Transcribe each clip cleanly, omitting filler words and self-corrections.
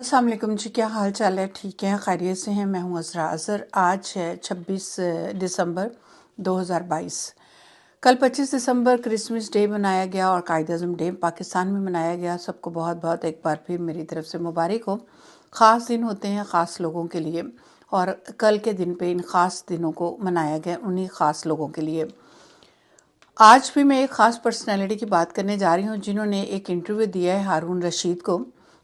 السلام علیکم جی، کیا حال چال ہے؟ ٹھیک ہے، خیریت سے ہیں؟ میں ہوں عذرا اظہر۔ آج ہے 26 دسمبر 2022۔ کل 25 دسمبر کرسمس ڈے منایا گیا اور قائد اعظم ڈے پاکستان میں منایا گیا۔ سب کو بہت بہت ایک بار پھر میری طرف سے مبارک ہو۔ خاص دن ہوتے ہیں خاص لوگوں کے لیے، اور کل کے دن پہ ان خاص دنوں کو منایا گیا انہی خاص لوگوں کے لیے۔ آج بھی میں ایک خاص پرسنالٹی کی بات کرنے جا رہی ہوں جنہوں نے ایک انٹرویو دیا ہے ہارون رشید کو۔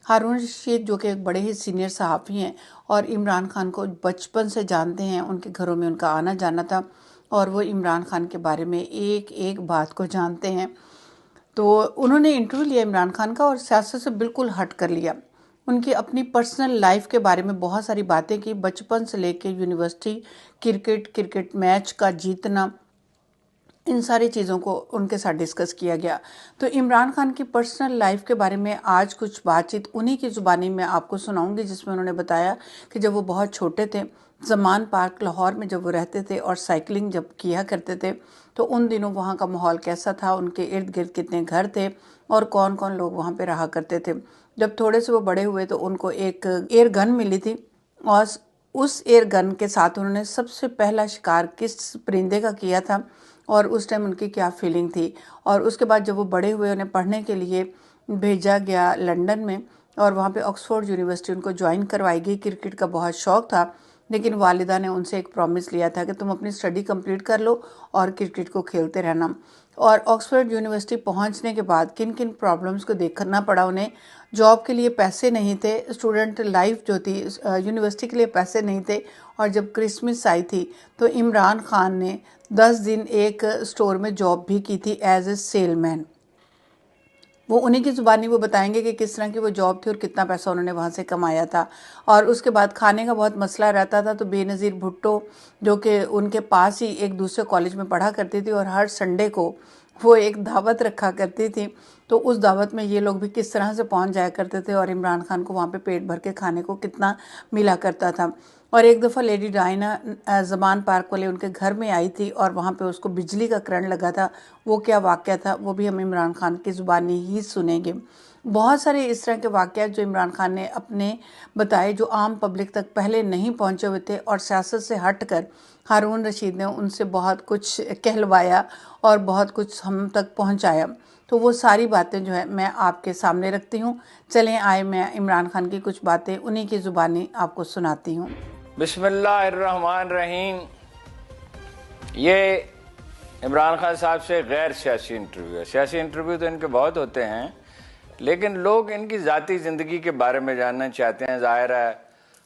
ہارون رشید جو کہ ایک بڑے ہی سینئر صحافی ہیں اور عمران خان کو بچپن سے جانتے ہیں، ان کے گھروں میں ان کا آنا جانا تھا اور وہ عمران خان کے بارے میں ایک ایک بات کو جانتے ہیں۔ تو انہوں نے انٹرویو لیا عمران خان کا اور سیاست سے بالکل ہٹ کر لیا۔ ان کی اپنی پرسنل لائف کے بارے میں بہت ساری باتیں کی، بچپن سے لے کے یونیورسٹی، کرکٹ میچ کا جیتنا، ان ساری چیزوں کو ان کے ساتھ ڈسکس کیا گیا۔ تو عمران خان کی پرسنل لائف کے بارے میں آج کچھ بات چیت انہی کی زبانی میں آپ کو سناؤں گی، جس میں انہوں نے بتایا کہ جب وہ بہت چھوٹے تھے، زمان پارک لاہور میں جب وہ رہتے تھے اور سائیکلنگ جب کیا کرتے تھے تو ان دنوں وہاں کا ماحول کیسا تھا، ان کے ارد گرد کتنے گھر تھے اور کون کون لوگ وہاں پہ رہا کرتے تھے۔ جب تھوڑے سے وہ بڑے ہوئے تو ان کو ایک ایئر گن ملی تھی، اور اس ایئر گن کے ساتھ انہوں نے سب سے پہلا شکار کس پرندے کا کیا تھا اور اس ٹائم ان کی کیا فیلنگ تھی۔ اور اس کے بعد جب وہ بڑے ہوئے انہیں پڑھنے کے لیے بھیجا گیا لنڈن میں، اور وہاں پہ آکسفورڈ یونیورسٹی ان کو جوائن کروائی گئی۔ کرکٹ کا بہت شوق تھا، لیکن والدہ نے ان سے ایک پرومس لیا تھا کہ تم اپنی اسٹڈی کمپلیٹ کر لو اور کرکٹ کو کھیلتے رہنا۔ اور آکسفورڈ یونیورسٹی پہنچنے کے بعد کن کن پرابلمس کو دیکھنا پڑا انہیں۔ جاب کے لیے پیسے نہیں تھے، اسٹوڈنٹ لائف جو تھی یونیورسٹی کے لیے پیسے نہیں تھے، اور جب کرسمس آئی تھی تو عمران خان نے 10 دن ایک اسٹور میں جاب بھی کی تھی ایز اے سیل مین۔ وہ انہی کی زبانی وہ بتائیں گے کہ کس طرح کی وہ جاب تھی اور کتنا پیسہ انہوں نے وہاں سے کمایا تھا۔ اور اس کے بعد کھانے کا بہت مسئلہ رہتا تھا، تو بے نظیر بھٹو جو کہ ان کے پاس ہی ایک دوسرے کالج میں پڑھا کرتی تھی، اور ہر سنڈے کو وہ ایک دعوت رکھا کرتی تھی، تو اس دعوت میں یہ لوگ بھی کس طرح سے پہنچ جایا کرتے تھے اور عمران خان کو وہاں پہ پیٹ بھر کے کھانے کو کتنا ملا کرتا تھا۔ اور ایک دفعہ لیڈی ڈائنا زمان پارک والے ان کے گھر میں آئی تھی اور وہاں پہ اس کو بجلی کا کرنٹ لگا تھا، وہ کیا واقعہ تھا وہ بھی ہم عمران خان کی زبانی ہی سنیں گے۔ بہت سارے اس طرح کے واقعات جو عمران خان نے اپنے بتائے، جو عام پبلک تک پہلے نہیں پہنچے ہوئے تھے، اور سیاست سے ہٹ کر ہارون رشید نے ان سے بہت کچھ کہلوایا اور بہت کچھ ہم تک پہنچایا۔ تو وہ ساری باتیں جو ہے میں آپ کے سامنے رکھتی ہوں۔ چلیں آئے میں عمران خان کی کچھ باتیں انہی کی زبانی آپ کو سناتی ہوں۔ بسم اللہ الرحمن الرحیم۔ یہ عمران خان صاحب سے غیر سیاسی انٹرویو ہے۔ سیاسی انٹرویو تو ان کے بہت ہوتے ہیں، لیکن لوگ ان کی ذاتی زندگی کے بارے میں جاننا چاہتے ہیں۔ ظاہر ہے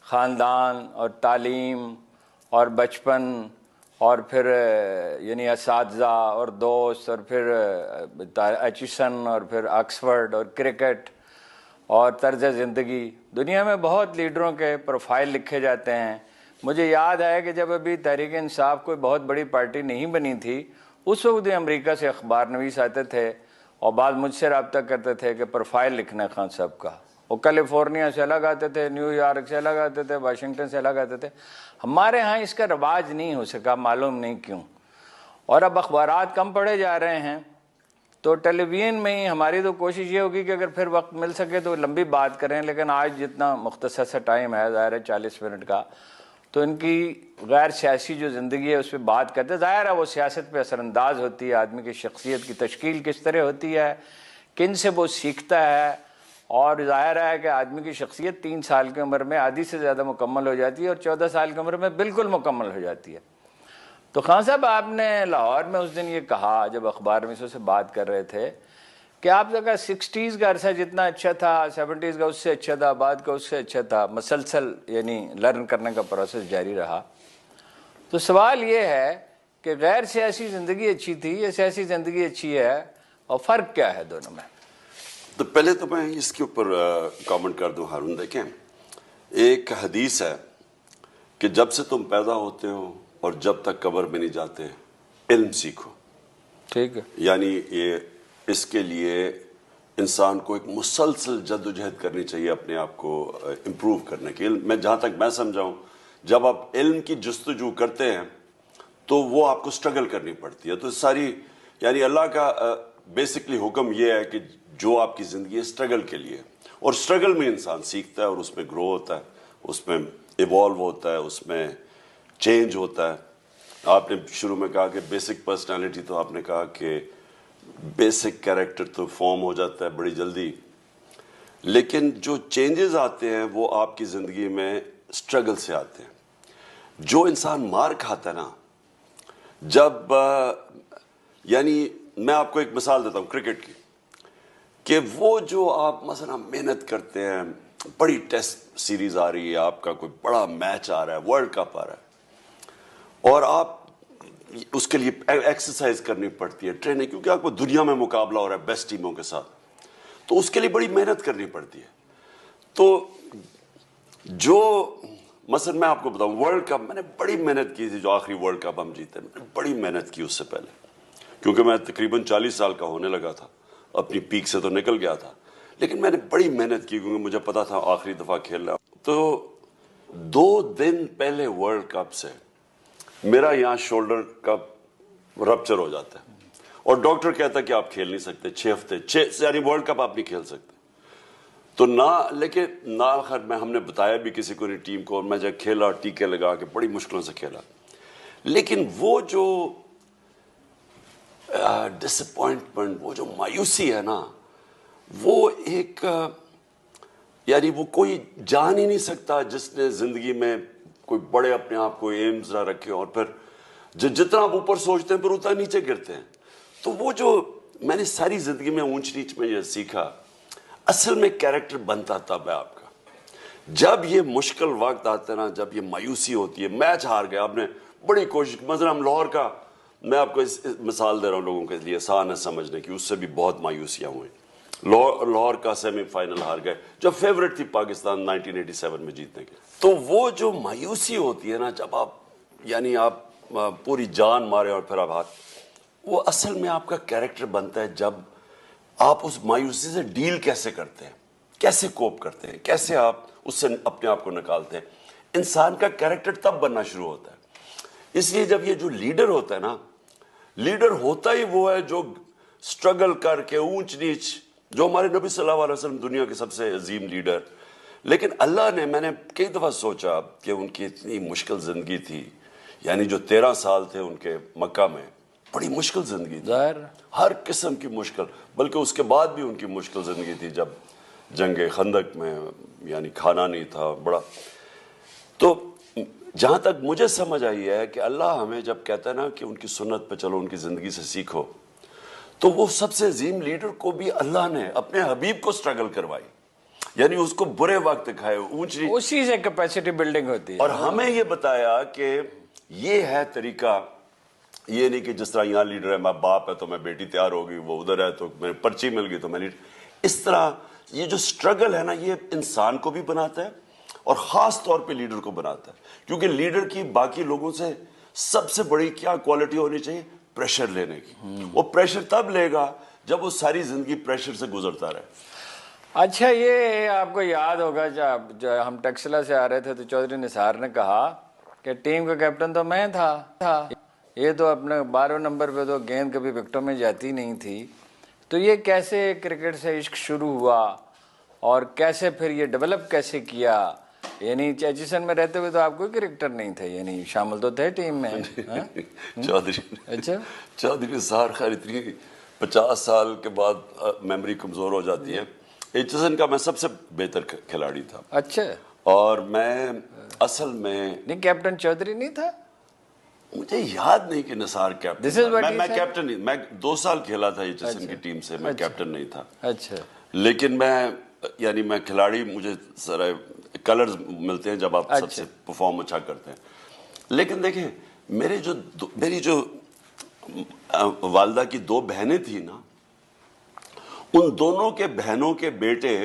خاندان اور تعلیم اور بچپن اور پھر یعنی اساتذہ اور دوست اور پھر ایچسن اور پھر آکسفورڈ اور کرکٹ اور طرز زندگی۔ دنیا میں بہت لیڈروں کے پروفائل لکھے جاتے ہیں۔ مجھے یاد ہے کہ جب ابھی تحریک انصاف کوئی بہت بڑی پارٹی نہیں بنی تھی، اس وقت بھی امریکہ سے اخبار نویس آتے تھے اور بعض مجھ سے رابطہ کرتے تھے کہ پروفائل لکھنا ہے خان صاحب کا۔ وہ کیلیفورنیا سے الگ آتے تھے، نیو یارک سے الگ آتے تھے، واشنگٹن سے الگ آتے تھے۔ ہمارے ہاں اس کا رواج نہیں ہو سکا، معلوم نہیں کیوں۔ اور اب اخبارات کم پڑھے جا رہے ہیں، تو ٹیلی ویژن میں ہی ہماری تو کوشش یہ ہوگی کہ اگر پھر وقت مل سکے تو لمبی بات کریں، لیکن آج جتنا مختصر سا ٹائم ہے، ظاہر ہے 40 منٹ کا، تو ان کی غیر سیاسی جو زندگی ہے اس پہ بات کرتے۔ ظاہر ہے وہ سیاست پہ اثر انداز ہوتی ہے، آدمی کی شخصیت کی تشکیل کس طرح ہوتی ہے، کن سے وہ سیکھتا ہے، اور ظاہر ہے کہ آدمی کی شخصیت 3 سال کی عمر میں آدھی سے زیادہ مکمل ہو جاتی ہے اور 14 سال کی عمر میں بالکل مکمل ہو جاتی ہے۔ تو خان صاحب آپ نے لاہور میں اس دن یہ کہا جب اخبار نویسوں سے بات کر رہے تھے کہ آپ کا 60s کا عرصہ جتنا اچھا تھا، 70s کا اس سے اچھا تھا، بعد کا اس سے اچھا تھا، مسلسل یعنی لرن کرنے کا پروسیس جاری رہا۔ تو سوال یہ ہے کہ غیر سیاسی زندگی اچھی تھی یا سیاسی زندگی اچھی ہے، اور فرق کیا ہے دونوں میں؟ تو پہلے تو میں اس کے اوپر کامنٹ کر دوں ہارون۔ دیکھیں، ایک حدیث ہے کہ جب سے تم پیدا ہوتے ہو اور جب تک قبر میں نہیں جاتے علم سیکھو۔ ٹھیک ہے، یعنی یہ اس کے لیے انسان کو ایک مسلسل جد و جہد کرنی چاہیے اپنے آپ کو امپروو کرنے کی۔ میں جہاں تک میں سمجھاؤں، جب آپ علم کی جستجو کرتے ہیں تو وہ آپ کو سٹرگل کرنی پڑتی ہے۔ تو ساری یعنی اللہ کا بیسکلی حکم یہ ہے کہ جو آپ کی زندگی ہے سٹرگل کے لیے، اور اسٹرگل میں انسان سیکھتا ہے اور اس میں گرو ہوتا ہے, اس میں ایوالو ہوتا ہے, اس میں چینج ہوتا ہے. آپ نے شروع میں کہا کہ بیسک پرسنالٹی, تو آپ نے کہا کہ بیسک کیریکٹر تو فارم ہو جاتا ہے بڑی جلدی, لیکن جو چینجز آتے ہیں وہ آپ کی زندگی میں اسٹرگل سے آتے ہیں. جو انسان مار کھاتا ہے نا, جب یعنی میں آپ کو ایک مثال دیتا ہوں کرکٹ کی, کہ وہ جو آپ مثلا محنت کرتے ہیں, بڑی ٹیسٹ سیریز آ رہی ہے, آپ کا کوئی بڑا میچ آ رہا ہے, ورلڈ کپ آ رہا ہے, اور آپ اس کے لیے ایکسرسائز کرنی پڑتی ہے, ٹریننگ, کیونکہ آپ کو دنیا میں مقابلہ ہو رہا ہے بیسٹ ٹیموں کے ساتھ, تو اس کے لیے بڑی محنت کرنی پڑتی ہے. تو جو مثلا میں آپ کو بتاؤں, ورلڈ کپ میں نے بڑی محنت کی تھی, جو آخری ورلڈ کپ ہم جیتے, میں نے بڑی محنت کی اس سے پہلے, کیونکہ میں تقریباً 40 سال کا ہونے لگا تھا, اپنی پیک سے تو نکل گیا تھا, لیکن میں نے بڑی محنت کی کیونکہ مجھے پتا تھا آخری دفعہ کھیلنا. تو 2 دن پہلے ورلڈ کپ سے میرا یہاں شولڈر کا رپچر ہو جاتا ہے, اور ڈاکٹر کہتا ہے کہ آپ کھیل نہیں سکتے 6 ہفتے, یعنی ورلڈ کپ آپ نہیں کھیل سکتے. تو لیکن آخر میں ہم نے بتایا بھی کسی کو نہیں, ٹیم کو, اور میں جب کھیلا ٹیکے لگا کے بڑی مشکلوں سے کھیلا, لیکن وہ جو ڈس اپوائنٹمنٹ, وہ جو مایوسی ہے نا, وہ ایک یعنی وہ کوئی جان ہی نہیں سکتا جس نے زندگی میں کوئی بڑے اپنے آپ کو ایمز نہ رکھے, اور پھر جتنا آپ اوپر سوچتے ہیں پھر اتنا نیچے گرتے ہیں. تو وہ جو میں نے ساری زندگی میں اونچ نیچ میں یہ سیکھا, اصل میں کیریکٹر بنتا تب ہے آپ کا جب یہ مشکل وقت آتا ہے نا, جب یہ مایوسی ہوتی ہے. میچ ہار گیا, آپ نے بڑی کوشش, مثلا ہم لاہور کا, میں آپ کو اس مثال دے رہا ہوں لوگوں کے لیے آسان ہے سمجھنے کی, اس سے بھی بہت مایوسیاں ہوئیں. لاہور کا سیمی فائنل ہار گئے, جو فیورٹ تھی پاکستان 1987 میں جیتنے کے. تو وہ جو مایوسی ہوتی ہے نا, جب آپ یعنی آپ پوری جان مارے اور پھر آپ ہاتھ, وہ اصل میں آپ کا کیریکٹر بنتا ہے جب آپ اس مایوسی سے ڈیل کیسے کرتے ہیں, کیسے کوپ کرتے ہیں, کیسے آپ اس سے اپنے آپ کو نکالتے ہیں. انسان کا کیریکٹر تب بننا شروع ہوتا ہے. اس لیے جب یہ جو لیڈر ہوتا ہے نا, لیڈر ہوتا ہی وہ ہے جو سٹرگل کر کے اونچ نیچ, جو ہمارے نبی صلی اللہ علیہ وسلم دنیا کے سب سے عظیم لیڈر, لیکن اللہ نے, میں نے کئی دفعہ سوچا کہ ان کی اتنی مشکل زندگی تھی, یعنی جو 13 سال تھے ان کے مکہ میں, بڑی مشکل زندگی تھی, ہر قسم کی مشکل, بلکہ اس کے بعد بھی ان کی مشکل زندگی تھی جب جنگ خندق میں یعنی کھانا نہیں تھا بڑا. تو جہاں تک مجھے سمجھ آئی ہے کہ اللہ ہمیں جب کہتا ہے نا کہ ان کی سنت پہ چلو, ان کی زندگی سے سیکھو, تو وہ سب سے عظیم لیڈر کو بھی اللہ نے اپنے حبیب کو سٹرگل کروائی, یعنی اس کو برے وقت دکھائے, اونچی, اسی سے کیپیسٹی بلڈنگ ہوتی ہے. اور ہمیں یہ بتایا کہ یہ ہے طریقہ, یہ نہیں کہ جس طرح یہاں لیڈر ہے, میں باپ ہے تو میں بیٹی تیار ہوگی, وہ ادھر ہے تو میں پرچی مل گئی تو میں لیڈر. اس طرح یہ جو سٹرگل ہے نا, یہ انسان کو بھی بناتا ہے اور خاص طور پہ لیڈر کو بناتا ہے, کیونکہ لیڈر کی باقی لوگوں سے سب سے بڑی کیا کوالٹی ہونی چاہیے, پریشر لینے کی. وہ پریشر تب لے گا جب وہ ساری زندگی پریشر سے گزرتا رہے. اچھا, یہ آپ کو یاد ہوگا جب ہم ٹیکسلا سے آ رہے تھے تو چودھری نثار نے کہا کہ ٹیم کا کیپٹن تو میں تھا, یہ تو اپنے 12 نمبر پہ تو گیند کبھی وکٹوں میں جاتی نہیں تھی. تو یہ کیسے کرکٹ سے عشق شروع ہوا اور کیسے پھر یہ ڈیولپ کیسے کیا؟ یعنی ایچیسن میں رہتے ہوئے تو آپ کوئی کرکٹر نہیں تھے, یعنی شامل تو تھے ٹیم میں. اچھا, چودھری نثار خیر اتنی 50 سال کے بعد میموری کمزور ہو جاتی ہے. ایچیسن کا میں سب سے بہتر کھلاڑی تھا. اچھا, اور میں اصل میں نہیں کیپٹن چودھری نہیں تھا, مجھے یاد نہیں کہ نثار کیپٹن, میں کیپٹن نہیں, میں 2 سال کھیلا تھا ایچیسن کی ٹیم سے, میں کیپٹن نہیں تھا. اچھا, لیکن یعنی میں کھلاڑی, مجھے سارے کلرز ملتے ہیں جب آپ سب سے پرفارم اچھا کرتے ہیں. لیکن دیکھیں, میری جو والدہ کی 2 بہنیں تھیں نا, ان دونوں کے بہنوں کے بیٹے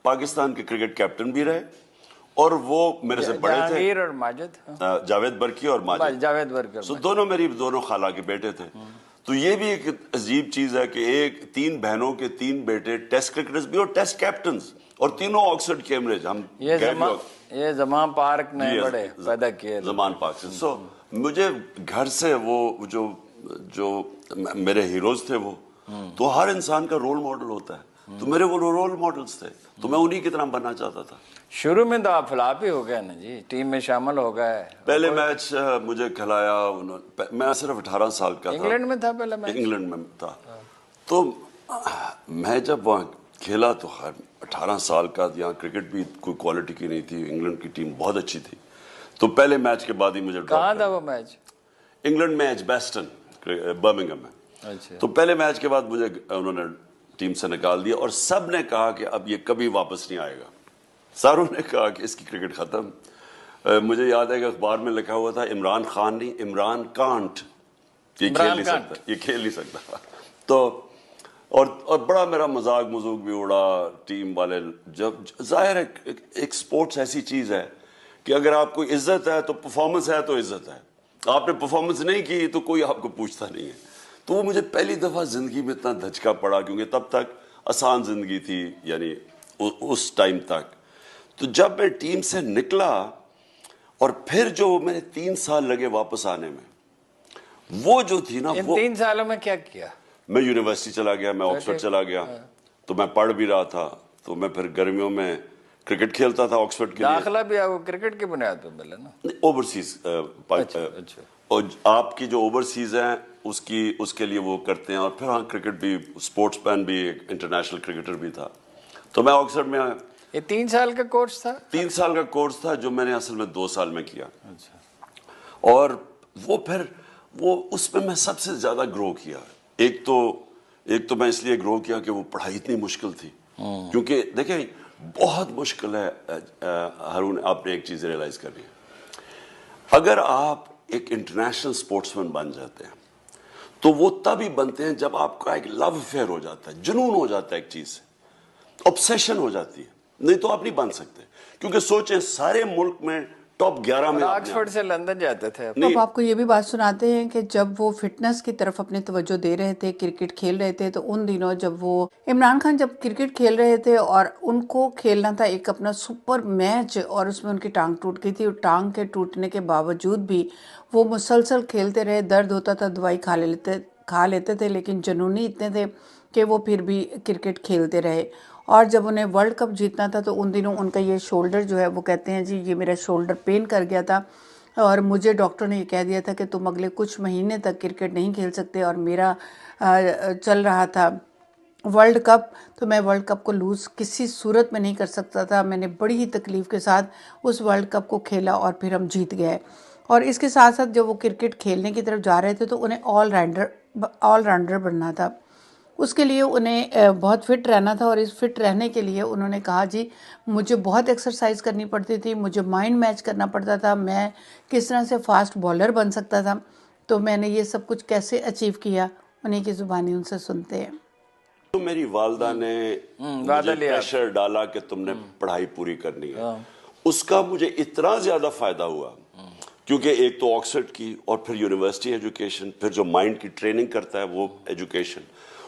پاکستان کے کرکٹ کیپٹن بھی رہے, اور وہ میرے سے بڑے تھے, جہانگیر اور ماجد, جاوید برکی اور ماجد, جاوید برکی. سو دونوں میری دونوں خالہ کے بیٹے تھے. تو یہ بھی ایک عجیب چیز ہے کہ 3 بہنوں کے 3 بیٹے ٹیسٹ کرکٹرز بھی اور ٹیسٹ کیپٹنز, اور تینوں آکسفورڈ کیمبرج. ہم یہ زمان پارک نے بڑے پیدا کیے, زمان پارک سے. سو مجھے گھر سے وہ جو میرے ہیروز تھے, وہ تو ہر انسان کا رول ماڈل ہوتا ہے, تو میرے وہ رول ماڈلز تھے. تو میں انہی کی طرح بننا چاہتا تھا. شروع میں تو آپ فلاپ ہی ہو گئے نا جی, ٹیم میں شامل ہو گئے. پہلے میچ مجھے کھلایا میں صرف 18 سال کا تھا. انگلینڈ میں تھا پہلا میچ؟ انگلینڈ میں تھا. تو میں جب وہاں کھیلا تو 18 سال کا, یہاں کرکٹ بھی کوئی کوالٹی کی نہیں تھی, انگلینڈ کی ٹیم بہت اچھی تھی. تو پہلے میچ کے بعد ہی مجھے کہاں تھا وہ میچ؟ انگلینڈ میں ایجباسٹن برمنگھم میں. اچھا. تو پہلے میچ کے بعد مجھے انہوں نے ٹیم سے نکال دیا اور سب نے کہا کہ اب یہ کبھی واپس نہیں آئے گا. ساروں نے کہا کہ اس کی کرکٹ ختم. مجھے یاد ہے کہ اخبار میں لکھا ہوا تھا عمران خان نہیں, عمران کانٹ, یہ کھیل نہیں سکتا, یہ کھیل نہیں سکتا. تو اور بڑا میرا مذاق مذوق بھی اڑا ٹیم والے. جب ظاہر ہے ایک سپورٹس ایسی چیز ہے کہ اگر آپ کو عزت ہے تو پرفارمنس ہے تو عزت ہے, آپ نے پرفارمنس نہیں کی تو کوئی آپ کو پوچھتا نہیں ہے. تو وہ مجھے پہلی دفعہ زندگی میں اتنا دھچکا پڑا, کیونکہ تب تک آسان زندگی تھی یعنی اس ٹائم تک. تو جب میں ٹیم سے نکلا اور پھر جو میں 3 سال لگے واپس آنے میں, وہ جو تھی نا, ان وہ 3 سالوں میں کیا کیا؟ میں یونیورسٹی چلا گیا, میں آکسفورڈ چلا گیا. تو میں پڑھ بھی رہا تھا, تو میں پھر گرمیوں میں کرکٹ کھیلتا تھا آکسفورڈ کے لیے. داخلہ بھی وہ کرکٹ کی بنیاد پہ ملا نا؟ اوورسیز, اور آپ کی جو اوورسیز ہیں اس کے لیے وہ کرتے ہیں. اور پھر ہاں کرکٹ بھی, اسپورٹس مین بھی, ایک انٹرنیشنل کرکٹر بھی تھا. تو میں آکسفورڈ میں, یہ 3 سال کا کورس تھا؟ 3 سال کا کورس تھا جو میں نے اصل میں 2 سال میں کیا. اور وہ پھر اس میں سب سے زیادہ گرو کیا. ایک تو میں اس لیے گرو کیا کہ وہ پڑھائی اتنی مشکل تھی. کیونکہ دیکھیں بہت مشکل ہے ہارون, آپ نے ایک چیز ریئلائز کرنی ہے, اگر آپ ایک انٹرنیشنل سپورٹس مین بن جاتے ہیں تو وہ تب ہی بنتے ہیں جب آپ کا ایک لو افیئر ہو جاتا ہے, جنون ہو جاتا ہے ایک چیز سے, obsession ہو جاتی ہے. نہیں تو آپ نہیں بن سکتے. کیونکہ سوچیں سارے ملک میں ٹاپ 11 میں آکسفورڈ سے لندن جاتے تھے. اب آپ کو یہ بھی بات سناتے ہیں کہ جب وہ فٹنس کی طرف اپنی توجہ دے رہے تھے, کرکٹ کھیل رہے تھے, تو ان دنوں جب وہ عمران خان جب کرکٹ کھیل رہے تھے اور ان کو کھیلنا تھا ایک اپنا سپر میچ, اور اس میں ان کی ٹانگ ٹوٹ گئی تھی, اور ٹانگ کے ٹوٹنے کے باوجود بھی وہ مسلسل کھیلتے رہے. درد ہوتا تھا دوائی کھا لیتے تھے, لیکن جنونی اتنے تھے کہ وہ پھر بھی کرکٹ کھیلتے رہے. اور جب انہیں ورلڈ کپ جیتنا تھا تو ان دنوں ان کا یہ شولڈر جو ہے, وہ کہتے ہیں جی یہ میرا شولڈر پین کر گیا تھا, اور مجھے ڈاکٹر نے یہ کہہ دیا تھا کہ تم اگلے کچھ مہینے تک کرکٹ نہیں کھیل سکتے. اور میرا چل رہا تھا ورلڈ کپ, تو میں ورلڈ کپ کو لوز کسی صورت میں نہیں کر سکتا تھا. میں نے بڑی ہی تکلیف کے ساتھ اس ورلڈ کپ کو کھیلا اور پھر ہم جیت گئے. اور اس کے ساتھ ساتھ جب وہ کرکٹ کھیلنے کی طرف جا رہے تھے تو انہیں آل راؤنڈر بننا تھا. اس کے لیے انہیں بہت فٹ رہنا تھا, اور اس فٹ رہنے کے لیے انہوں نے کہا جی مجھے بہت ایکسرسائز کرنی پڑتی تھی, مجھے مائنڈ میچ کرنا پڑتا تھا, میں کس طرح سے فاسٹ بالر بن سکتا تھا. تو میں نے یہ سب کچھ کیسے اچیو کیا, انہیں کی زبانی ان سے سنتے ہیں. تو میری والدہ نے مجھے پریشر ڈالا کہ تم نے پڑھائی پوری کرنی ہے. اس کا مجھے اتنا زیادہ فائدہ ہوا کیونکہ ایک تو آکسفورڈ کی, اور پھر یونیورسٹی ایجوکیشن, پھر جو مائنڈ کی ٹریننگ کرتا ہے وہ ایجوکیشن,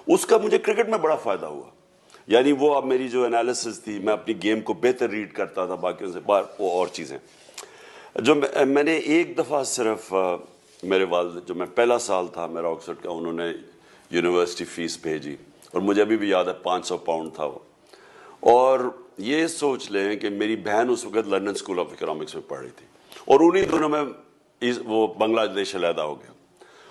اس کا مجھے کرکٹ میں بڑا فائدہ ہوا. یعنی وہ اب میری جو انالیسس تھی, میں اپنی گیم کو بہتر ریڈ کرتا تھا باقیوں سے, وہ اور چیزیں جو میں نے ایک دفعہ صرف میرے والد, جو میں پہلا سال تھا میرا آکسفورڈ کا, انہوں نے یونیورسٹی فیس بھیجی, اور مجھے ابھی بھی یاد ہے 500 پاؤنڈ تھا وہ. اور یہ سوچ لیں کہ میری بہن اس وقت لندن اسکول آف اکنامکس میں پڑھ رہی تھی, اور انہی دنوں میں وہ بنگلہ دیش علیحدہ ہو گیا.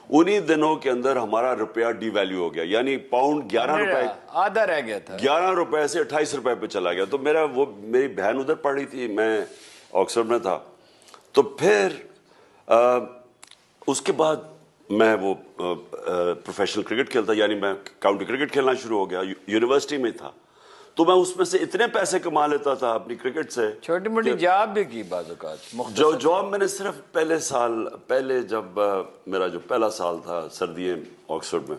انہی دنوں کے اندر ہمارا روپیہ ڈی ویلیو ہو گیا, یعنی پاؤنڈ 11 روپے, آدھا رہ گیا تھا, 11 روپے سے 28 روپے پہ چلا گیا. تو میری بہن ادھر پڑھ رہی تھی, میں آکسفورڈ میں تھا. تو پھر اس کے بعد میں وہ پروفیشنل کرکٹ کھیلتا, یعنی میں کاؤنٹی کرکٹ کھیلنا شروع ہو گیا, یونیورسٹی میں تھا. تو میں اس میں سے اتنے پیسے کما لیتا تھا اپنی کرکٹ سے. چھوٹی موٹی جاب بھی کی بعض اوقات. جو جاب میں نے صرف پہلے جب میرا جو پہلا سال تھا سردییں آکسفورڈ میں,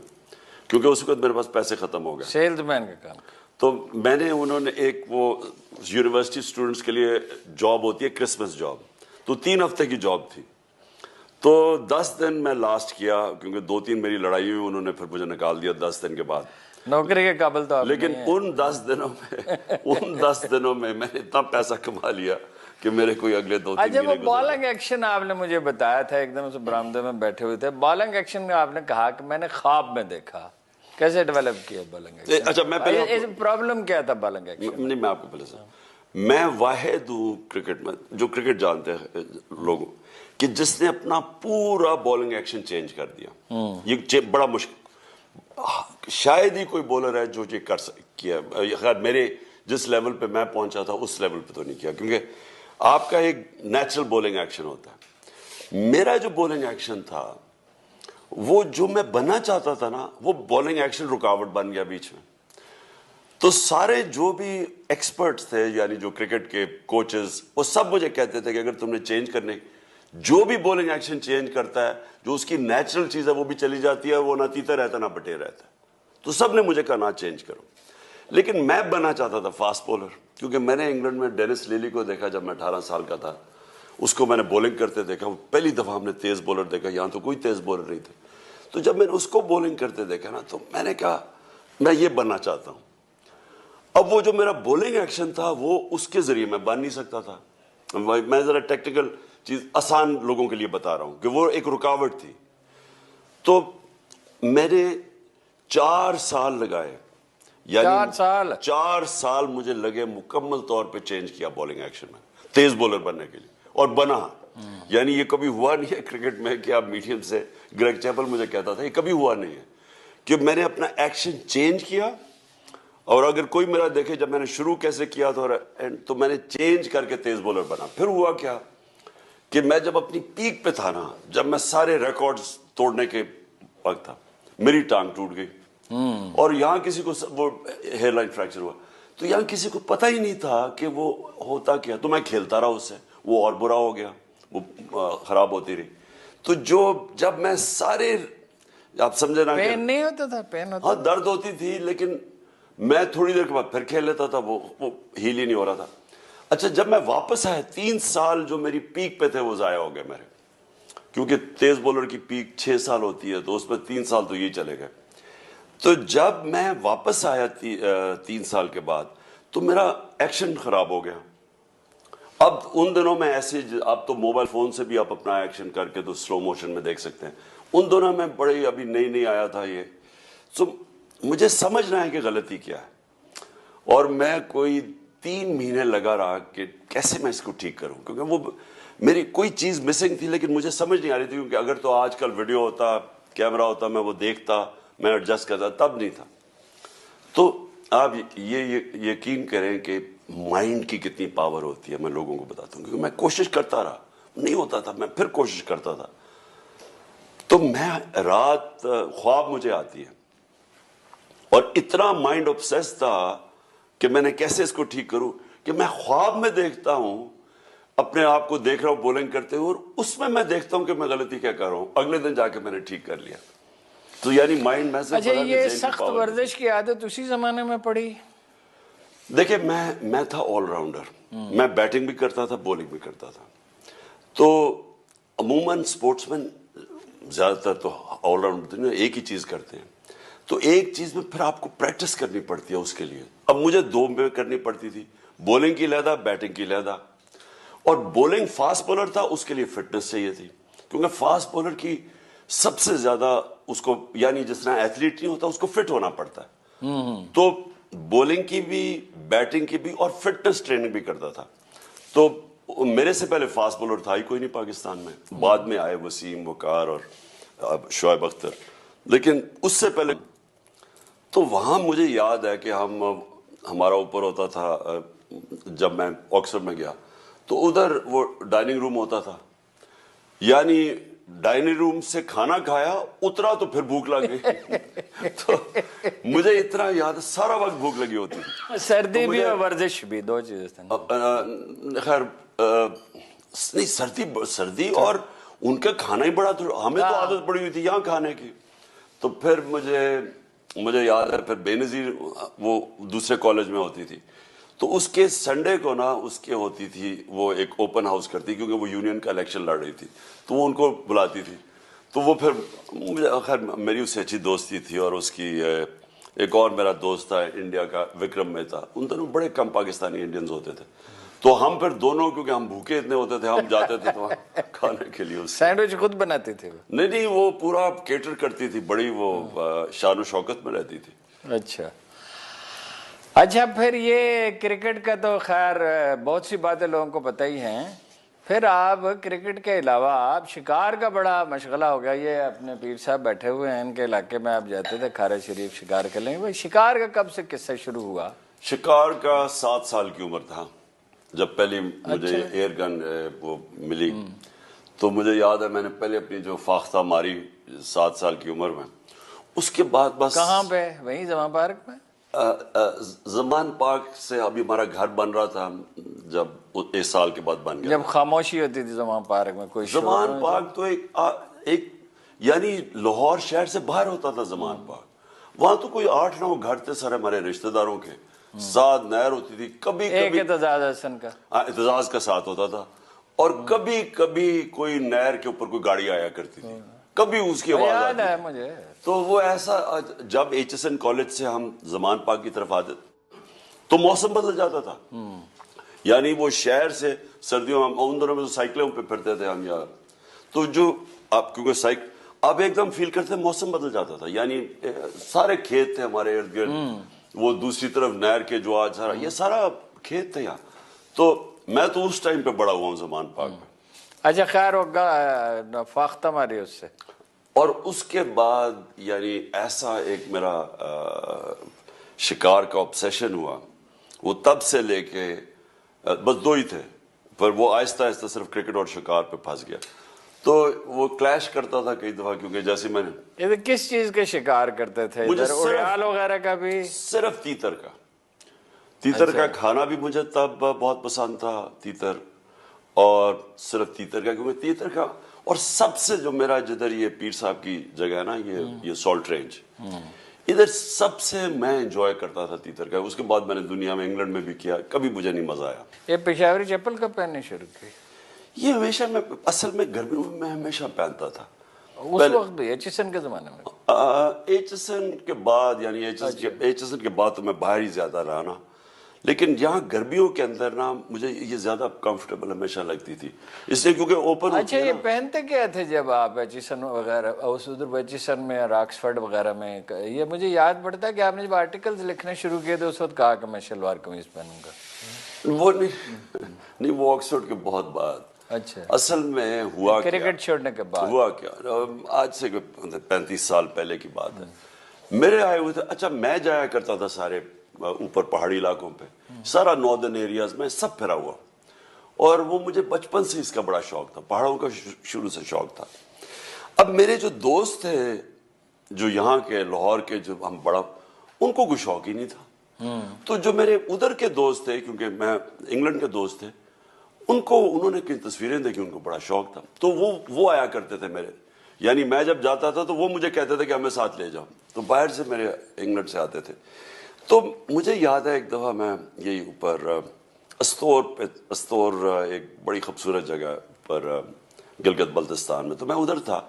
کیونکہ اس وقت میرے پاس پیسے ختم ہو گئے, سیلز مین کا کام. تو میں نے, انہوں نے ایک وہ یونیورسٹی اسٹوڈنٹس کے لیے جاب ہوتی ہے کرسمس جاب, تو 3 ہفتے کی جاب تھی. تو 10 دن میں لاسٹ کیا, کیونکہ 2-3 میری لڑائی ہوئی, انہوں نے پھر مجھے نکال دیا 10 دن کے بعد. نوکری کے قابل تو آپ, لیکن ان 10 دنوں میں میں نے اتنا پیسہ کما لیا کہ میرے کوئی اگلے 2-3 اچھا وہ مہینے بالنگ ایکشن آپ نے مجھے بتایا تھا, ایک دم سے برآمدے میں بیٹھے ہوئے تھے, بالنگ ایکشن میں آپ نے کہا کہ میں نے خواب میں دیکھا. کیسے ڈیولپ کیا بالنگ ایکشن؟ اچھا میں پہلے پرابلم کیا تھا بالنگ ایکشن؟ نہیں، میں آپ کو پہلے سے میں واحد ہوں کرکٹ میں جو کرکٹ جانتے ہیں لوگوں کہ جس نے اپنا پورا بالنگ ایکشن چینج کر دیا. یہ بڑا مشکل، شاید ہی کوئی بالر ہے جو یہ کر کیا. خیر میرے جس لیول پہ میں پہنچا تھا اس لیول پہ تو نہیں کیا، کیونکہ آپ کا ایک نیچرل بالنگ ایکشن ہوتا ہے. میرا جو بالنگ ایکشن تھا وہ جو میں بننا چاہتا تھا نا، وہ بالنگ ایکشن رکاوٹ بن گیا بیچ میں. تو سارے جو بھی ایکسپرٹس تھے، یعنی جو کرکٹ کے کوچز، وہ سب مجھے کہتے تھے کہ اگر تم نے چینج کرنے، جو بھی بالنگ ایکشن چینج کرتا ہے، جو اس کی نیچرل چیز ہے وہ بھی چلی جاتی ہے، وہ نہ تیتا رہتا نہ بٹے رہتا ہے. تو سب نے مجھے کہا نہ چینج کرو. لیکن میں بننا چاہتا تھا فاسٹ بولر، کیونکہ میں نے انگلینڈ میں ڈینس لیلی کو دیکھا جب میں 18 سال کا تھا. اس کو میں نے بولنگ کرتے دیکھا، پہلی دفعہ ہم نے تیز بولر دیکھا، یہاں تو کوئی تیز بولر نہیں تھے. تو جب میں نے اس کو بولنگ کرتے دیکھا نا، تو میں نے کہا میں یہ بننا چاہتا ہوں. اب وہ جو میرا بولنگ ایکشن تھا وہ اس کے ذریعے میں بن نہیں سکتا تھا. میں ذرا ٹیکٹیکل چیز آسان لوگوں کے لیے بتا رہا ہوں کہ وہ ایک رکاوٹ تھی. تو میں نے 4 سال لگائے، یعنی 4 سال مجھے لگے مکمل طور پہ چینج کیا بالنگ ایکشن میں تیز بولر بننے کے لیے، اور بنا. یعنی یہ کبھی ہوا نہیں ہے کرکٹ میں کہ آپ میڈیم سے، گریگ چیپل مجھے کہتا تھا یہ کبھی ہوا نہیں ہے کہ میں نے اپنا ایکشن چینج کیا. اور اگر کوئی میرا دیکھے جب میں نے شروع کیسے کیا تو میں نے چینج کر کے تیز بولر بنا. پھر ہوا کیا کہ میں جب اپنی پیک پہ تھا نا، جب میں سارے ریکارڈز توڑنے کے وقت تھا، میری ٹانگ ٹوٹ گئی اور یہاں کسی کو وہ ہیئر لائن فریکچر ہوا. تو یہاں کسی کو پتہ ہی نہیں تھا کہ وہ ہوتا کیا. تو میں کھیلتا رہا اس سے، وہ اور برا ہو گیا، وہ خراب ہوتی رہی. تو جب میں سارے، آپ سمجھے نا، پین نہیں ہوتا تھا؟ پین ہوتا؟ ہاں درد ہوتی تھی، لیکن میں تھوڑی دیر کے بعد پھر کھیل لیتا تھا، وہ ہیل ہی نہیں ہو رہا تھا. اچھا جب میں واپس آیا، 3 سال جو میری پیک پہ تھے وہ ضائع ہو گئے میرے، کیونکہ تیز بولر کی پیک 6 سال ہوتی ہے، تو اس میں 3 سال تو یہ چلے گئے. تو جب میں واپس آیا 3 سال کے بعد، تو میرا ایکشن خراب ہو گیا. اب ان دنوں میں ایسے، اب تو موبائل فون سے بھی آپ اپنا ایکشن کر کے تو سلو موشن میں دیکھ سکتے ہیں. ان دنوں میں بڑے ابھی نئی آیا تھا یہ، تو مجھے سمجھنا ہے کہ غلطی کیا ہے. اور میں کوئی 3 مہینے لگا رہا کہ کیسے میں اس کو ٹھیک کروں، کیونکہ وہ میری کوئی چیز مسنگ تھی، لیکن مجھے سمجھ نہیں آ رہی تھی. کیونکہ اگر تو آج کل ویڈیو ہوتا، کیمرہ ہوتا، میں وہ دیکھتا، میں ایڈجسٹ کرتا، تب نہیں تھا. تو آپ یہ یقین کریں کہ مائنڈ کی کتنی پاور ہوتی ہے. میں لوگوں کو بتاتا ہوں، کیونکہ میں کوشش کرتا رہا، نہیں ہوتا تھا، میں پھر کوشش کرتا تھا. تو میں رات خواب مجھے آتی ہے، اور اتنا مائنڈ obsessed تھا کہ میں نے کیسے اس کو ٹھیک کروں، کہ میں خواب میں دیکھتا ہوں، اپنے آپ کو دیکھ رہا ہوں بولنگ کرتے ہوئے، اور اس میں دیکھتا ہوں کہ میں غلطی کیا کر رہا ہوں. اگلے دن جا کے میں نے ٹھیک کر لیا. تو یعنی مائنڈ میں سے. اچھا یہ سخت ورزش کی عادت اسی زمانے میں پڑی؟ دیکھیں میں تھا آل راؤنڈر، میں بیٹنگ بھی کرتا تھا، بولنگ بھی کرتا تھا. تو عموماً سپورٹس مین زیادہ تر تو آل راؤنڈر ایک ہی چیز کرتے ہیں. تو ایک چیز میں پھر آپ کو پریکٹس کرنی پڑتی ہے اس کے لیے. اب مجھے 2 میں کرنی پڑتی تھی، بولنگ کی علیحدہ، بیٹنگ کی علیحدہ. اور بولنگ فاسٹ بولر تھا، اس کے لیے فٹنس چاہیے تھی، کیونکہ فاسٹ بولر کی سب سے زیادہ اس کو، یعنی جس طرح ایتھلیٹ نہیں ہوتا، اس کو فٹ ہونا پڑتا ہے. تو بولنگ کی بھی، بیٹنگ کی بھی، اور فٹنس ٹریننگ بھی کرتا تھا. تو میرے سے پہلے فاسٹ بولر تھا ہی کوئی نہیں پاکستان میں. بعد میں آئے وسیم، وقار اور شعیب اختر، لیکن اس سے پہلے. تو وہاں مجھے یاد ہے کہ ہمارا اوپر ہوتا تھا، جب میں آکسفورڈ میں گیا تو ادھر وہ ڈائننگ روم ہوتا تھا، یعنی ڈائننگ روم سے کھانا کھایا، اترا تو پھر بھوک لگ گئی. تو مجھے اتنا یاد ہے، سارا وقت بھوک لگی ہوتی تھی. سردی بھی اور ورزش بھی 2 چیزیں تھیں. خیر نہیں، سردی اور ان کا کھانا ہی بڑا، ہمیں تو عادت پڑی ہوئی تھی یہاں کھانے کی. تو پھر مجھے یاد ہے، پھر بے نظیر وہ دوسرے کالج میں ہوتی تھی، تو اس کے سنڈے کو نا اس کے ہوتی تھی وہ ایک اوپن ہاؤس کرتی، کیونکہ وہ یونین کا الیکشن لڑ رہی تھی، تو وہ ان کو بلاتی تھی. تو وہ پھر مجھے، خیر میری اس سے اچھی دوستی تھی. اور اس کی ایک اور میرا دوست تھا انڈیا کا، وکرم مہتا. ان دنوں بڑے کم پاکستانی انڈینز ہوتے تھے. تو تو ہم پھر دونوں, کیونکہ ہم بھوکے اتنے ہوتے تھے, ہم جاتے تھے تو کھانے کے لیے. سینڈوچ خود بناتی تھی وہ؟ نہیں, وہ پورا کیٹر کرتی تھی, بڑی وہ شان و شوکت میں رہتی تھی. اچھا پھر یہ کرکٹ کا تو خیر بہت سی باتیں لوگوں کو پتہ ہی ہیں. پھر آپ کرکٹ کے علاوہ آپ شکار کا بڑا مشغلہ ہو گیا. یہ اپنے پیر صاحب بیٹھے ہوئے ہیں, ان کے علاقے میں آپ جاتے تھے کھارا شریف شکار کرنے. وہ شکار کا کب سے قصہ شروع ہوا؟ شکار کا 7 سال کی عمر تھا جب پہلی مجھے ایئر گن وہ ملی. تو مجھے یاد ہے میں نے پہلے اپنی جو فاختہ ماری 7 سال کی عمر میں. اس کے بعد بس کہاں پہ؟ وہیں زمان پارک میں؟ زمان پارک سے ابھی ہمارا گھر بن رہا تھا, جب 1 سال کے بعد بن گیا. جب خاموشی ہوتی تھی زمان پارک میں کوئی شور؟ زمان پارک تو ایک یعنی لاہور شہر سے باہر ہوتا تھا زمان پارک. وہاں تو کوئی 8-9 گھر تھے سارے ہمارے رشتہ داروں کے. ساتھ نہر ہوتی تھی, کبھی ایک اعتزاز حسن کا اعتزاز کا ساتھ ہوتا تھا, اور کبھی کبھی کوئی نہر کے اوپر کوئی گاڑی آیا کرتی تھی, کبھی اس کی آواز یاد ہے آتی. مجھے. تو وہ ایسا جب HSN کالج سے ہم زمان پاک کی طرف آتے تو موسم بدل جاتا تھا. یعنی وہ شہر سے سردیوں میں ان دنوں میں سائیکلوں پہ پھرتے تھے ہم یار, تو جو آپ کیونکہ آپ ایک دم فیل کرتے موسم بدل جاتا تھا. یعنی سارے کھیت تھے ہمارے ارد گرد, وہ دوسری طرف نہر کے جو آج سارا یہ سارا کھیت تھے یہاں. تو میں تو اس ٹائم پہ بڑا ہوا ہوں زمان پاک میں. اچھا خیر وہ فاختہ ماری اس سے, اور اس کے بعد یعنی ایسا ایک میرا شکار کا obsession ہوا. وہ تب سے لے کے بس 2 ہی تھے, پر وہ آہستہ آہستہ صرف کرکٹ اور شکار پہ پھنس گیا. تو وہ کلیش کرتا تھا کئی دفعہ, کیونکہ جیسے میں نے یہ کس چیز کے شکار کرتے تھے؟ مجھے اڑیال وغیرہ کا بھی؟ صرف تیتر کا. تیتر کا کھانا بھی مجھے تب بہت پسند تھا, تیتر, اور صرف تیتر کا, کیونکہ تیتر کا. اور سب سے جو میرا جدھر یہ پیر صاحب کی جگہ ہے نا, یہ سالٹ رینج, ادھر سب سے میں انجوائے کرتا تھا تیتر کا. اس کے بعد میں نے دنیا میں انگلینڈ میں بھی کیا, کبھی مجھے نہیں مزہ آیا. یہ پشاوری چپل کب پہننے شروع کی؟ یہ ہمیشہ میں اصل میں گرمیوں میں ہمیشہ پہنتا تھا. اس وقت بھی HSN کے زمانے میں؟ HSN کے بعد, یعنی HSN کے بعد تو میں باہر ہی زیادہ رہا نا, لیکن یہاں گرمیوں کے اندر نا مجھے یہ زیادہ کمفرٹیبل ہمیشہ لگتی تھی, اس لیے کیونکہ اوپن. اچھا یہ پہنتے کیا تھے جب آپ HSN وغیرہ ادھر HSN میں, راکسفرڈ وغیرہ میں؟ یہ مجھے یاد پڑتا ہے کہ آپ نے جب آرٹیکلز لکھنے شروع کیے تھے اس وقت کہا کہ میں شلوار قمیض پہنوں گا. وہ نہیں, وہ آکسفورڈ کے بہت بعد. اچھا اصل میں ہوا کرکٹ چھوڑنے کے بعد ہوا کیا, آج سے 35 سال پہلے کی بات ہے. میرے آئے ہوئے تھے. اچھا میں جایا کرتا تھا سارے اوپر پہاڑی علاقوں پہ, سارا ناردرن ایریاز میں سب پھرا ہوا, اور وہ مجھے بچپن سے اس کا بڑا شوق تھا, پہاڑوں کا شروع سے شوق تھا. اب میرے جو دوست تھے جو یہاں کے لاہور کے, جو ہم بڑا, ان کو کوئی شوق ہی نہیں تھا. تو جو میرے ادھر کے دوست تھے, کیونکہ میں انگلینڈ کے دوست تھے, انہوں نے کئی تصویریں دیکھی, ان کو بڑا شوق تھا. تو وہ آیا کرتے تھے میرے, یعنی میں جب جاتا تھا تو وہ مجھے کہتے تھے کہ ہمیں ساتھ لے جاؤ. تو باہر سے میرے انگلینڈ سے آتے تھے. تو مجھے یاد ہے ایک دفعہ میں یہی اوپر استور ایک بڑی خوبصورت جگہ پر گلگت بلتستان میں, تو میں ادھر تھا.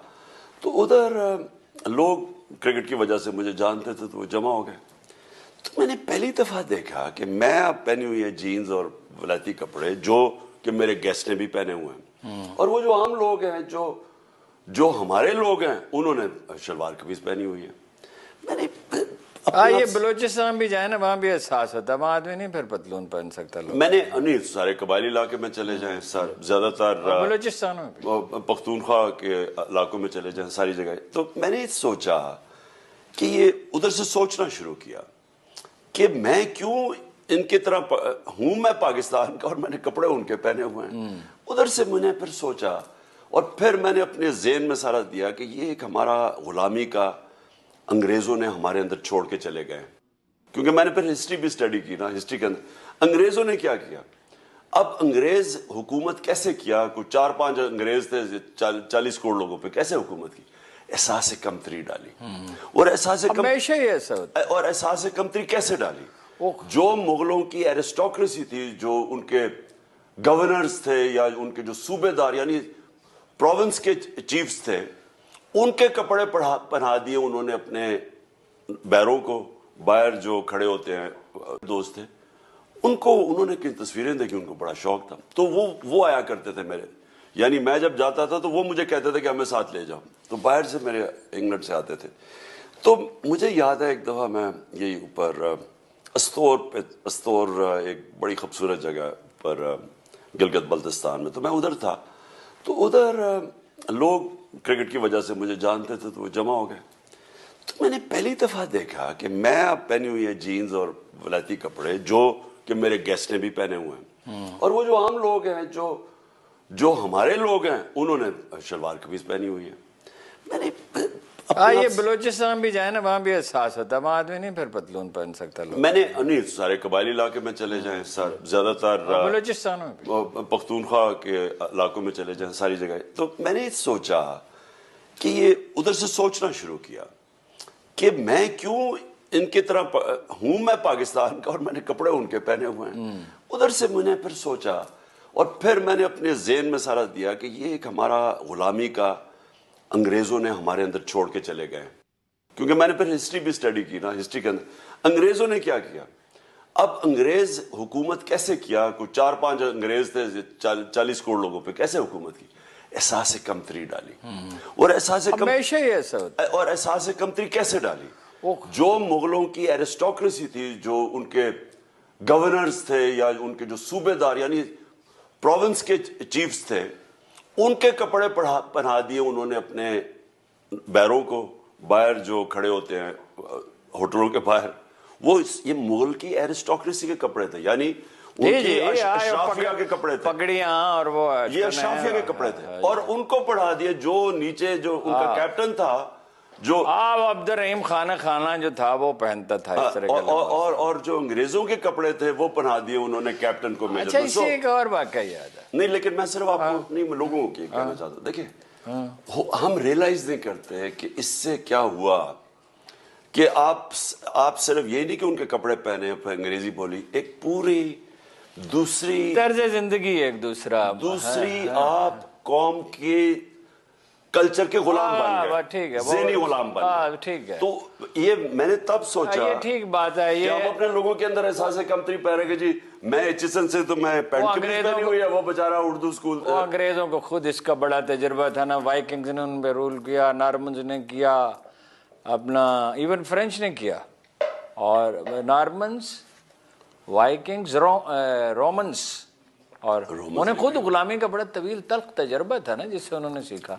تو ادھر لوگ کرکٹ کی وجہ سے مجھے جانتے تھے, تو وہ جمع ہو گئے. تو میں نے پہلی دفعہ دیکھا کہ میں اب پہنی ہوئی ہے جینز اور ولایتی کپڑے, جو کہ میرے گیسٹ نے بھی پہنے ہوئے ہیں, اور وہ جو عام لوگ ہیں, جو ہمارے لوگ ہیں, انہوں نے شلوار قمیض پہنی ہوئی ہے. میں نے یہ بلوچستان بھی جائے نا, وہاں بھی احساس ہوتا ہے, وہاں آدمی نہیں پھر پتلون پہن سکتا. میں نے نہیں, سارے قبائلی علاقے میں چلے جائیں, زیادہ تر بلوچستان میں پختونخوا کے علاقوں میں چلے جائیں, ساری جگہ. تو میں نے سوچا کہ یہ ادھر سے سوچنا شروع کیا کہ میں کیوں ان کی طرح ہوں, میں پاکستان کا اور میں نے کپڑے ان کے پہنے ہوئے ہیں. ادھر سے میں نے پھر سوچا, اور پھر میں نے اپنے ذہن میں سارا دیا کہ یہ ایک ہمارا غلامی کا انگریزوں نے ہمارے اندر چھوڑ کے چلے گئے. کیونکہ میں نے پھر ہسٹری بھی اسٹڈی کی نا, ہسٹری کے اندر انگریزوں نے کیا کیا. اب انگریز حکومت کیسے کیا, کوئی 4-5 انگریز تھے 40 کروڑ لوگوں پہ, کیسے حکومت کی؟ احساس کمتری ڈالی. اور احساس کمتری کیسے ڈالی؟ جو مغلوں کی ایرسٹوکریسی تھی, جو ان کے گورنرز تھے یا ان کے جو صوبے دار یعنی پروونس کے چیفز تھے, ان کے کپڑے پہنا دیے انہوں نے اپنے بیروں کو. باہر جو کھڑے ہوتے ہیں دوست تھے, ان کو انہوں نے کئی تصویریں دیکھی, ان کو بڑا شوق تھا, تو وہ آیا کرتے تھے میرے, یعنی میں جب جاتا تھا تو وہ مجھے کہتے تھے کہ ہمیں ساتھ لے جاؤ, تو باہر سے میرے انگلینڈ سے آتے تھے. تو مجھے یاد ہے ایک دفعہ میں یہی اوپر استور ایک بڑی خوبصورت جگہ پر گلگت بلتستان میں, تو میں ادھر تھا, تو ادھر لوگ کرکٹ کی وجہ سے مجھے جانتے تھے تو وہ جمع ہو گئے. تو میں نے پہلی دفعہ دیکھا کہ میں اب پہنی ہوئی ہے جینز اور ولایتی کپڑے جو کہ میرے گیسٹ نے بھی پہنے ہوئے ہیں, اور وہ جو عام لوگ ہیں جو ہمارے لوگ ہیں انہوں نے شلوار قمیض پہنی ہوئی ہے. میں نے یہ بلوچستان بھی جائے نا, وہاں بھی احساس ہوتا ہے, وہاں آدمی نہیں پھر پتلون پہن سکتا. میں نے نہیں, سارے قبائلی علاقے میں چلے جائیں, زیادہ تر بلوچستان میں پختونخوا کے علاقوں میں چلے جائیں, ساری جگہ. تو میں نے سوچا کہ یہ ادھر سے سوچنا شروع کیا کہ میں کیوں ان کی طرح ہوں, میں پاکستان کا اور میں نے کپڑے ان کے پہنے ہوئے ہیں. ادھر سے میں نے پھر سوچا, اور پھر میں نے اپنے ذہن میں سارا دیا کہ یہ ایک ہمارا غلامی کا انگریزوں نے ہمارے اندر چھوڑ کے چلے گئے, کیونکہ میں نے پھر ہسٹری بھی اسٹڈی کی نا, ہسٹری کے اندر انگریزوں نے کیا کیا. اب انگریز حکومت کیسے کیا, کوئی 4-5 انگریز تھے 40 کروڑ لوگوں پہ, کیسے حکومت کی, احساس کمتری ڈالی. اور احساس کمتری کیسے ڈالی, جو مغلوں کی ایرسٹوکریسی تھی, جو ان کے گورنرز تھے یا ان کے جو صوبے دار یعنی پروونس کے چیفز تھے, ان کے کپڑے پہنا دیے انہوں نے اپنے بیروں کو, باہر جو کھڑے ہوتے ہیں ہوٹلوں کے باہر, وہ یہ مغل کی ایرسٹوکریسی کے کپڑے تھے, یعنی ان کی اشرافیہ کے کپڑے تھے, پگڑیاں, اور وہ یہ اشرافیہ کے کپڑے تھے, اور ان کو پڑھا دیے جو نیچے جو ان کا کیپٹن تھا, جو عبد الرحیم خانہ جو تھا وہ پہنتا تھا اس طرح کا, اور جو انگریزوں کے کپڑے تھے وہ پہنا دیے انہوں نے کیپٹن کو. اچھا, اس سے ایک اور واقعہ یاد ہے. نہیں, لیکن میں صرف آپ کو نہیں, لوگوں کو کہنا چاہتا ہوں, دیکھیں ہم ریلائز نہیں کرتے کہ اس سے کیا ہوا کہ آپ صرف یہ نہیں کہ ان کے کپڑے پہنے, انگریزی بولی, ایک پوری دوسری طرز زندگی, ایک دوسری آپ قوم کی کلچر کے غلام بن گئے, ٹھیک ہے, ذہنی غلام بن گئے. ٹھیک ہے, تو یہ میں نے تب سوچا, یہ ٹھیک بات ہے, یہ ہم اپنے لوگوں کے اندر احساس کمتری پہ رہے کہ جی میں ایچسن سے تو میں پینٹ قمیض پہنی ہوئی ہے, وہ بیچارہ اردو اسکول. وہ انگریزوں کو خود اس کا بڑا تجربہ تھا نا, وائکنگز نے ان پہ رول کیا, نارمنز نے کیا اپنا, ایون فرینچ نے کیا, اور نارمنز, وائکنگز, رومنز, اور انہیں خود غلامی کا بڑا طویل تلخ تجربہ تھا نا جس سے انہوں نے سیکھا.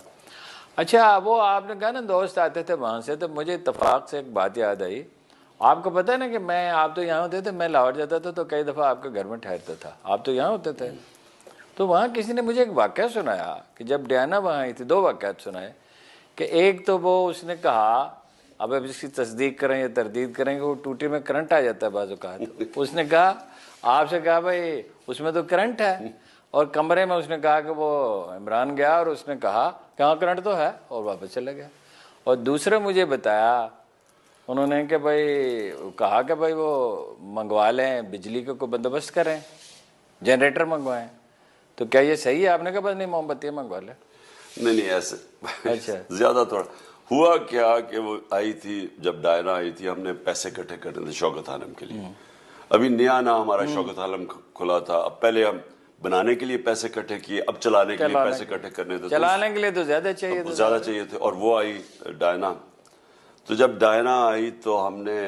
اچھا, وہ آپ نے کہا نا دوست آتے تھے وہاں سے, تو مجھے اتفاق سے ایک بات یاد آئی. آپ کو پتہ ہے نا کہ آپ تو یہاں ہوتے تھے, میں لاہور جاتا تھا تو کئی دفعہ آپ کے گھر میں ٹھہرتا تھا, آپ تو یہاں ہوتے تھے. تو وہاں کسی نے مجھے ایک واقعہ سنایا کہ جب ڈیانا وہاں آئی تھی, 2 واقعات سنائے. کہ ایک تو وہ اس نے کہا, اب اس کی تصدیق کریں یا تردید کریں کہ وہ ٹوٹی میں کرنٹ آ جاتا ہے بعض اوقات. اس نے کہا, آپ سے کہا بھائی اس میں تو کرنٹ ہے, اور کمرے میں اس نے کہا کہ وہ عمران گیا اور اس نے کہا کہ ہاں کرنٹ تو ہے, اور واپس چلا گیا. اور دوسرا مجھے بتایا انہوں نے کہ بھائی کہا کہ بھائی وہ منگوا لیں, بجلی کا کوئی بندوبست کریں, جنریٹر منگوائیں. تو کیا یہ صحیح ہے؟ آپ نے کہا بس نہیں, موم بتیاں منگوا لیں. نہیں ایسے اچھا, زیادہ تھوڑا ہوا کیا کہ وہ آئی تھی, جب ڈائنا آئی تھی, ہم نے پیسے اکٹھے کرنے تھے شوکت عالم کے لیے. ابھی نیا نا ہمارا شوکت عالم کھلا تھا, اب پہلے ہم بنانے کے لیے پیسے اکٹھے کیے, اب چلانے کے لیے پیسے اکٹھے کرنے تھے. چلانے کے لیے تو زیادہ چاہیے تھے, اور وہ آئی ڈائنا. تو جب ڈائنا آئی تو ہم نے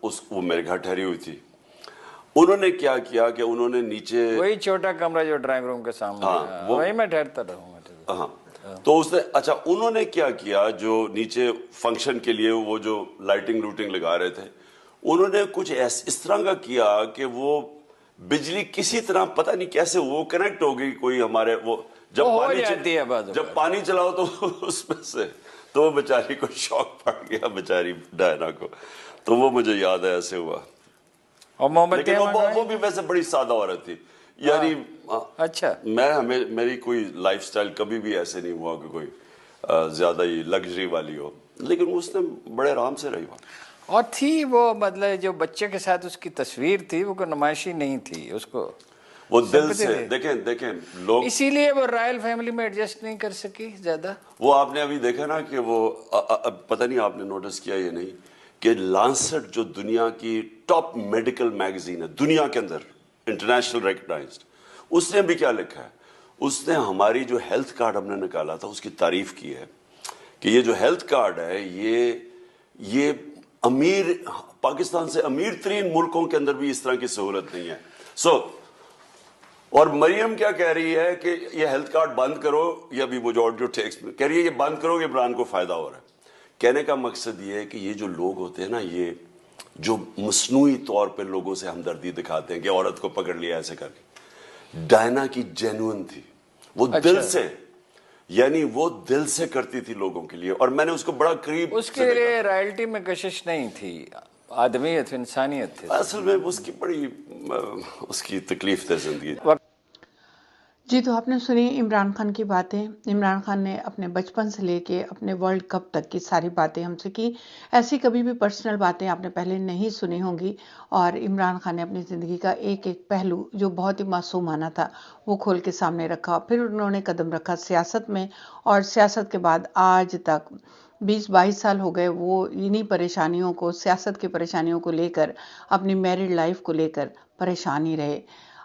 وہ میرے گھر ٹھہری ہوئی تھی, انہوں نے کیا کیا کہ انہوں نے نیچے وہی چھوٹا کمرہ جو ڈرائنگ روم کے سامنے, وہی میں ٹھہرتا رہوں گا. ہاں, تو اس نے اچھا انہوں نے کیا کیا, جو نیچے فنکشن کے لیے وہ جو لائٹنگ لوٹنگ لگا رہے تھے, انہوں نے کچھ اس طرح کا کیا کہ وہ بجلی کسی طرح پتہ نہیں کیسے وہ کنیکٹ ہو گئی کوئی ہمارے, وہ جب پانی چلاؤ تو اس میں سے, تو وہ بیچاری کو شوق پڑ گیا, بیچاری ڈائنا کو. تو وہ مجھے یاد ہے ایسے ہوا. لیکن وہ بھی ویسے بڑی سادہ عورت تھی, یعنی اچھا, میری کوئی لائف سٹائل کبھی بھی ایسے نہیں ہوا کہ کوئی زیادہ ہی لگژری والی ہو, لیکن اس نے بڑے آرام سے رہی. اور تھی وہ, مطلب جو بچے کے ساتھ اس کی تصویر تھی وہ کوئی نمائشی نہیں تھی, اس کو وہ دل سے دیکھیں لوگ, اسی لیے وہ رائل فیملی میں ایڈجسٹ نہیں کر سکی زیادہ. وہ آپ نے ابھی دیکھا نا کہ وہ پتہ نہیں آپ نے نوٹس کیا یا نہیں کہ لانسٹ جو دنیا کی ٹاپ میڈیکل میگزین ہے دنیا کے اندر انٹرنیشنل ریکگنائزڈ، اس نے بھی کیا لکھا ہے، اس نے ہماری جو ہیلتھ کارڈ ہم نے نکالا تھا اس کی تعریف کی ہے کہ یہ جو ہیلتھ کارڈ ہے یہ امیر پاکستان سے امیر ترین ملکوں کے اندر بھی اس طرح کی سہولت نہیں ہے۔ اور مریم کیا کہہ رہی ہے کہ یہ ہیلتھ کارڈ بند کرو، یا بھی وہ جو آڈیو ٹیکسٹ میں کہہ رہی ہے یہ بند کرو، یہ عمران کو فائدہ ہو رہا ہے۔ کہنے کا مقصد یہ ہے کہ یہ جو لوگ ہوتے ہیں نا، یہ جو مصنوعی طور پہ لوگوں سے ہمدردی دکھاتے ہیں کہ عورت کو پکڑ لیا ایسے کر کے، ڈائنا کی جینوئن تھی، وہ دل سے، یعنی وہ دل سے کرتی تھی لوگوں کے لیے، اور میں نے اس کو بڑا قریب اس کے لیے رائلٹی میں کشش نہیں تھی، آدمیت انسانیت تھی اصل میں اس کی بڑی اس کی تکلیف دہ زندگی۔ جی تو آپ نے سنی عمران خان کی باتیں۔ عمران خان نے اپنے بچپن سے لے کے اپنے ورلڈ کپ تک کی ساری باتیں ہم سے کی۔ ایسی کبھی بھی پرسنل باتیں آپ نے پہلے نہیں سنی ہوں گی، اور عمران خان نے اپنی زندگی کا ایک ایک پہلو جو بہت ہی معصومانہ تھا وہ کھول کے سامنے رکھا۔ پھر انہوں نے قدم رکھا سیاست میں، اور سیاست کے بعد آج تک 20-22 سال ہو گئے وہ انہی پریشانیوں کو، سیاست کی پریشانیوں کو لے کر، اپنی میرڈ لائف کو لے کر پریشان ہی رہے۔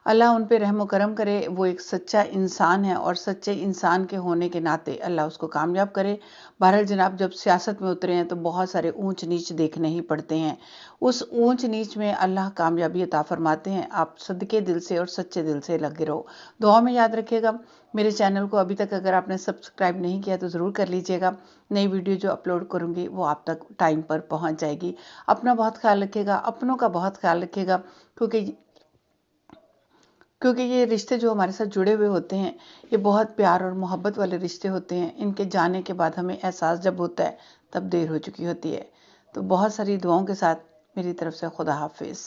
اللہ ان پہ رحم و کرم کرے، وہ ایک سچا انسان ہے، اور سچے انسان کے ہونے کے ناطے اللہ اس کو کامیاب کرے۔ بہرحال جناب، جب سیاست میں اترے ہیں تو بہت سارے اونچ نیچ دیکھنے ہی پڑتے ہیں، اس اونچ نیچ میں اللہ کامیابی عطا فرماتے ہیں۔ آپ صدقے دل سے اور سچے دل سے لگے رہو۔ دعا میں یاد رکھیے گا۔ میرے چینل کو ابھی تک اگر آپ نے سبسکرائب نہیں کیا تو ضرور کر لیجئے گا۔ نئی ویڈیو جو اپلوڈ کروں گی وہ آپ تک ٹائم پر پہنچ جائے گی۔ اپنا بہت خیال رکھیے گا، اپنوں کا بہت خیال رکھیے گا، کیونکہ یہ رشتے جو ہمارے ساتھ جڑے ہوئے ہوتے ہیں یہ بہت پیار اور محبت والے رشتے ہوتے ہیں۔ ان کے جانے کے بعد ہمیں احساس جب ہوتا ہے تب دیر ہو چکی ہوتی ہے۔ تو بہت ساری دعاؤں کے ساتھ میری طرف سے خدا حافظ۔